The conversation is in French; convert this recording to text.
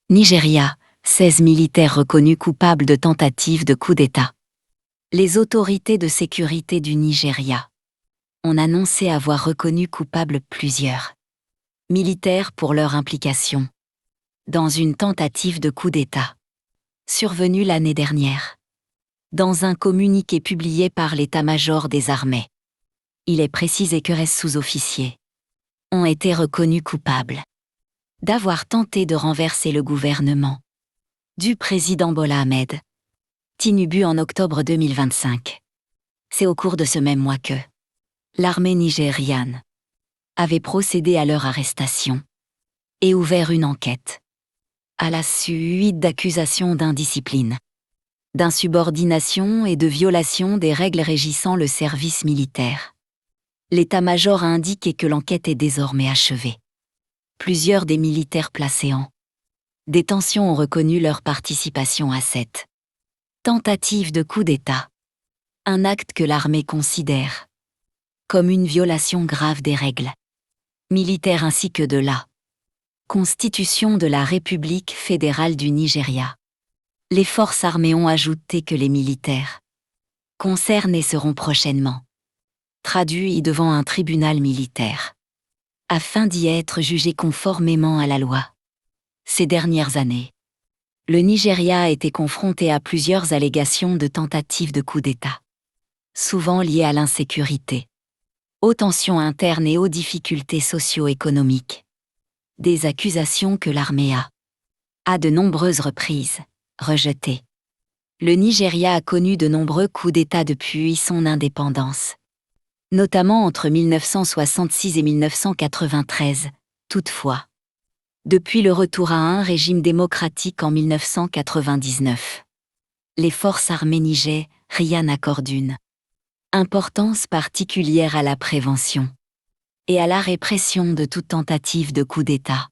Nigeria, 16 militaires reconnus coupables de tentative de coup d'État. Les autorités de sécurité du Nigeria ont annoncé avoir reconnu coupables plusieurs militaires pour leur implication dans une tentative de coup d'État survenue l'année dernière. Dans un communiqué publié par l'état-major des armées, il est précisé que les sous-officiers ont été reconnus coupables d'avoir tenté de renverser le gouvernement du président Bola Ahmed Tinubu en octobre 2025. C'est au cours de ce même mois que l'armée nigériane avait procédé à leur arrestation et ouvert une enquête à la suite d'accusations d'indiscipline, d'insubordination et de violation des règles régissant le service militaire. L'état-major a indiqué que l'enquête est désormais achevée. Plusieurs des militaires placés en détention ont reconnu leur participation à cette tentative de coup d'État, un acte que l'armée considère comme une violation grave des règles militaires ainsi que de la Constitution de la République fédérale du Nigeria. Les forces armées ont ajouté que les militaires concernés seront prochainement traduits devant un tribunal militaire afin d'y être jugés conformément à la loi. Ces dernières années, le Nigeria a été confronté à plusieurs allégations de tentatives de coup d'État, souvent liées à l'insécurité, aux tensions internes et aux difficultés socio-économiques. Des accusations que l'armée a, à de nombreuses reprises, rejetées. Le Nigeria a connu de nombreux coups d'État depuis son indépendance, notamment entre 1966 et 1993, toutefois. Depuis le retour à un régime démocratique en 1999, les forces armées nigérianes accordent une importance particulière à la prévention et à la répression de toute tentative de coup d'État.